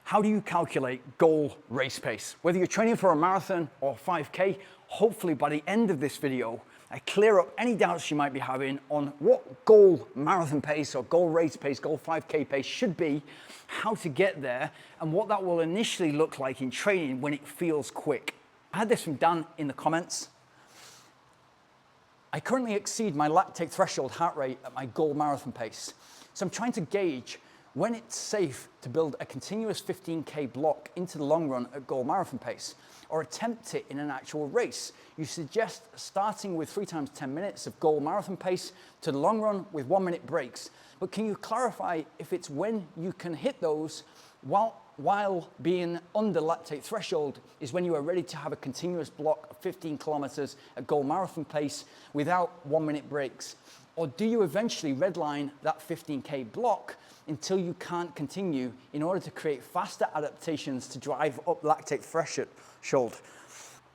How do you calculate goal race pace? Whether you're training for a marathon or 5K, hopefully by the end of this video, I clear up any doubts you might be having on what goal marathon pace or goal race pace, goal 5K pace should be, how to get there, and what that will initially look like in training when it feels quick. I had this from Dan in the comments. I currently exceed my lactate threshold heart rate at my goal marathon pace. So I'm trying to gauge when it's safe to build a continuous 15K block into the long run at goal marathon pace, or attempt it in an actual race. You suggest starting with 3 times 10 minutes of goal marathon pace to the long run with 1-minute breaks. But can you clarify if it's when you can hit those while being under lactate threshold is when you are ready to have a continuous block of 15 kilometers at goal marathon pace without 1-minute breaks? Or do you eventually redline that 15K block until you can't continue in order to create faster adaptations to drive up lactate threshold?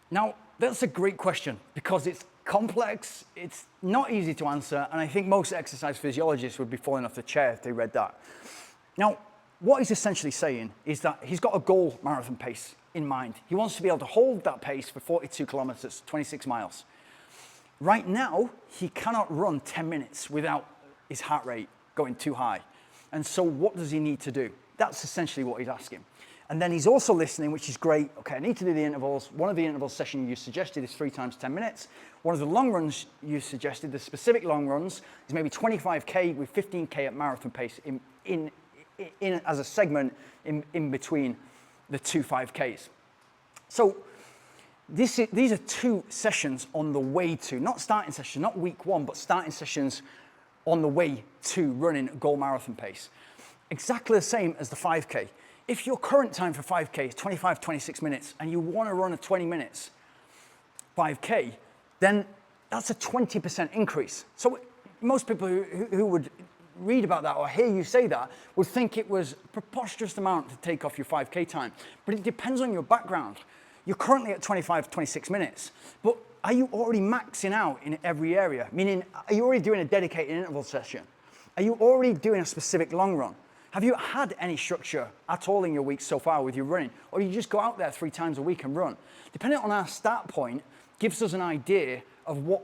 Now, that's a great question because it's complex, it's not easy to answer, and I think most exercise physiologists would be falling off the chair if they read that. Now, what he's essentially saying is that he's got a goal marathon pace in mind. He wants to be able to hold that pace for 42 kilometers, 26 miles. Right now, he cannot run 10 minutes without his heart rate going too high. And so what does he need to do? That's essentially what he's asking. And then he's also listening, which is great. Okay, I need to do the intervals. One of the interval sessions you suggested is 3 times 10 minutes. One of the long runs you suggested, the specific long runs, is maybe 25K with 15K at marathon pace in as a segment in between the 2 5Ks. So these are 2 sessions on the way to, not starting sessions, not week 1, but starting sessions on the way to running a goal marathon pace. Exactly the same as the 5K. If your current time for 5K is 25, 26 minutes and you want to run a 20 minutes 5K, then that's a 20% increase. So most people who would read about that or hear you say that would think it was a preposterous amount to take off your 5K time. But it depends on your background. You're currently at 25, 26 minutes, but are you already maxing out in every area? Meaning, are you already doing a dedicated interval session? Are you already doing a specific long run? Have you had any structure at all in your week so far with your running? Or do you just go out there 3 times a week and run? Depending on our start point, gives us an idea of what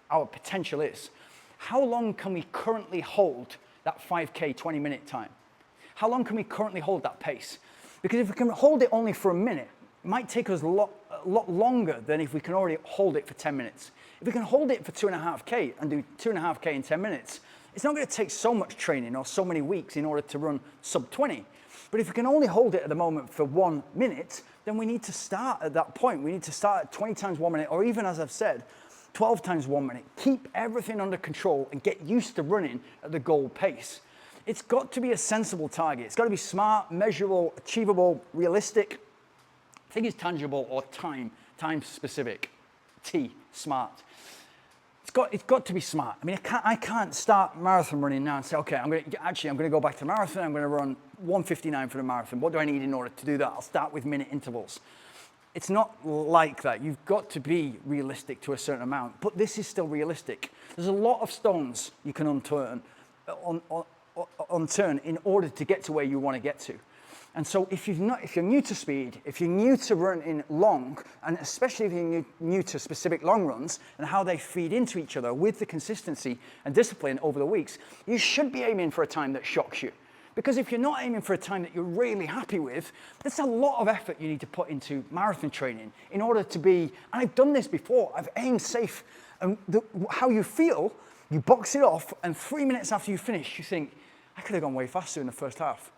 our potential is. How long can we currently hold that 5K 20-minute time? How long can we currently hold that pace? Because if we can hold it only for a minute, it might take us a lot longer than if we can already hold it for 10 minutes. If we can hold it for 2.5K and do 2.5K in 10 minutes, it's not going to take so much training or so many weeks in order to run sub 20. But if we can only hold it at the moment for 1 minute, then we need to start at that point. We need to start at 20 times 1 minute, or even, as I've said, 12 times 1 minute. Keep everything under control and get used to running at the goal pace. It's got to be a sensible target. It's got to be smart, measurable, achievable, realistic. I think it's tangible or time specific. T, smart. It's got to be smart. I mean, I can't start marathon running now and say, okay, I'm going to go back to marathon. I'm going to run 1:59 for the marathon. What do I need in order to do that? I'll start with minute intervals. It's not like that. You've got to be realistic to a certain amount, but this is still realistic. There's a lot of stones you can unturned in order to get to where you want to get to. And so if you're new to speed, if you're new to running long, and especially if you're new to specific long runs and how they feed into each other with the consistency and discipline over the weeks, you should be aiming for a time that shocks you. Because if you're not aiming for a time that you're really happy with, that's a lot of effort you need to put into marathon training in order to be, and I've done this before, I've aimed safe, and how you feel, you box it off, and 3 minutes after you finish, you think, I could have gone way faster in the first half.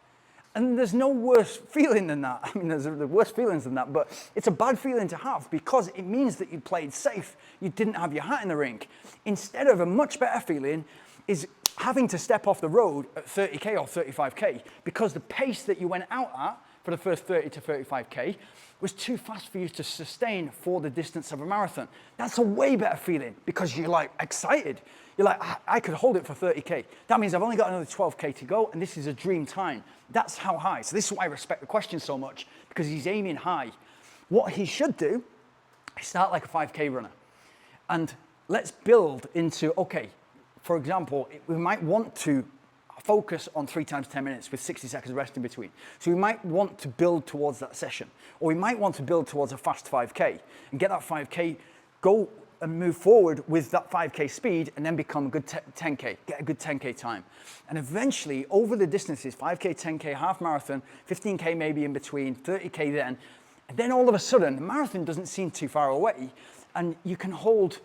And there's no worse feeling than that. I mean, there's the worst feelings than that, but it's a bad feeling to have because it means that you played safe. You didn't have your hat in the ring. Instead of a much better feeling is having to step off the road at 30K or 35K because the pace that you went out at for the first 30 to 35K was too fast for you to sustain for the distance of a marathon. That's a way better feeling because you're like excited. You're like, I could hold it for 30K. That means I've only got another 12K to go and this is a dream time. That's how high. So this is why I respect the question so much because he's aiming high. What he should do is start like a 5K runner. And let's build into, okay, for example, we might want to focus on 3 times 10 minutes with 60 seconds rest in between. So we might want to build towards that session, or we might want to build towards a fast 5K and get that 5K, go and move forward with that 5K speed and then become a good 10K, get a good 10K time. And eventually over the distances, 5K, 10K, half marathon, 15K maybe in between, 30K then, and then all of a sudden the marathon doesn't seem too far away and you can hold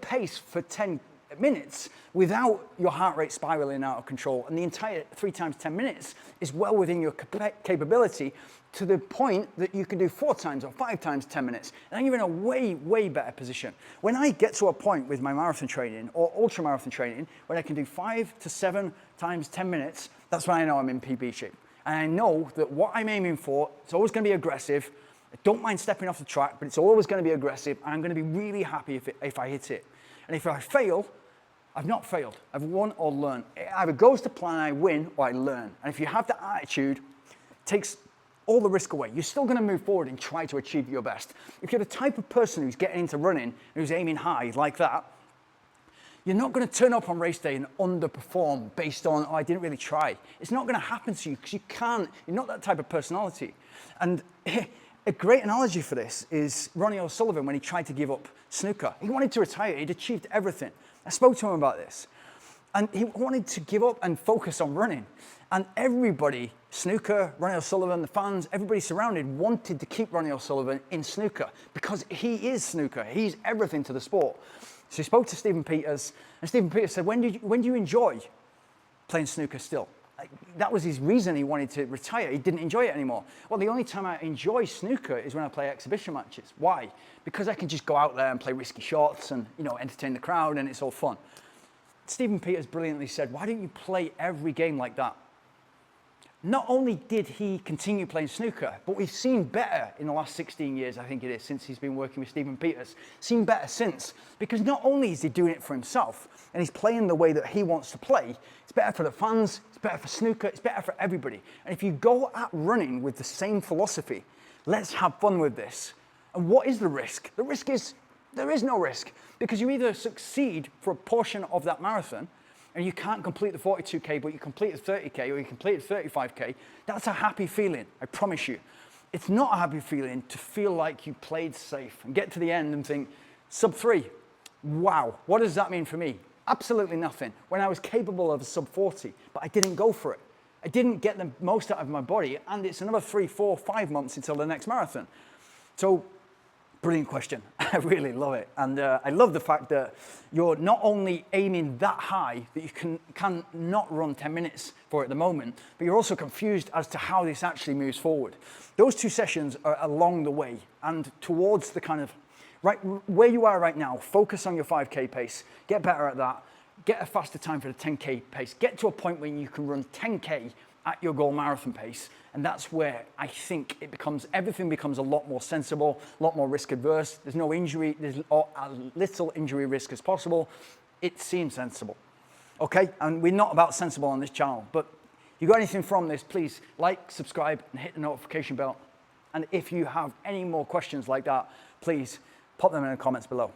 pace for 10 minutes without your heart rate spiraling out of control. And the entire 3 times 10 minutes is well within your capability to the point that you can do 4 times or 5 times 10 minutes. And then you're in a way, way better position. When I get to a point with my marathon training or ultra marathon training, when I can do 5 to 7 times 10 minutes, that's when I know I'm in PB shape. And I know that what I'm aiming for, it's always going to be aggressive. I don't mind stepping off the track, but it's always going to be aggressive. And I'm going to be really happy if I hit it. And if I fail, I've not failed. I've won or learned. It either goes to plan, I win, or I learn. And if you have that attitude, it takes all the risk away. You're still going to move forward and try to achieve your best. If you're the type of person who's getting into running, who's aiming high like that, you're not going to turn up on race day and underperform based on, oh, I didn't really try. It's not going to happen to you because you can't. You're not that type of personality. And a great analogy for this is Ronnie O'Sullivan when he tried to give up snooker. He wanted to retire. He'd achieved everything. I spoke to him about this. And he wanted to give up and focus on running. And everybody, snooker, Ronnie O'Sullivan, the fans, everybody surrounded wanted to keep Ronnie O'Sullivan in snooker because he is snooker. He's everything to the sport. So he spoke to Stephen Peters, and Stephen Peters said, when do you enjoy playing snooker still? That was his reason he wanted to retire. He didn't enjoy it anymore. Well, the only time I enjoy snooker is when I play exhibition matches. Why? Because I can just go out there and play risky shots and, entertain the crowd, and it's all fun. Stephen Peters brilliantly said, why don't you play every game like that? Not only did he continue playing snooker, but we've seen better in the last 16 years, I think it is, since he's been working with Stephen Peters. Seen better since, because not only is he doing it for himself, and he's playing the way that he wants to play, it's better for the fans, it's better for snooker, it's better for everybody. And if you go at running with the same philosophy, let's have fun with this. And what is the risk? The risk is, there is no risk, because you either succeed for a portion of that marathon, and you can't complete the 42K, but you complete the 30K, or you complete the 35K, that's a happy feeling, I promise you. It's not a happy feeling to feel like you played safe and get to the end and think, sub 3, wow, what does that mean for me? Absolutely nothing. When I was capable of a sub 40, but I didn't go for it. I didn't get the most out of my body, and it's another 3, 4, 5 months until the next marathon. So, brilliant question. I really love it. And I love the fact that you're not only aiming that high that you can not run 10 minutes for at the moment, but you're also confused as to how this actually moves forward. Those 2 sessions are along the way and towards the kind of, right where you are right now, focus on your 5K pace, get better at that, get a faster time for the 10K pace, get to a point where you can run 10K at your goal marathon pace. And that's where I think everything becomes a lot more sensible, a lot more risk adverse. There's no injury, there's as little injury risk as possible. It seems sensible. Okay, and we're not about sensible on this channel, but if you got anything from this, please like, subscribe, and hit the notification bell. And if you have any more questions like that, please pop them in the comments below.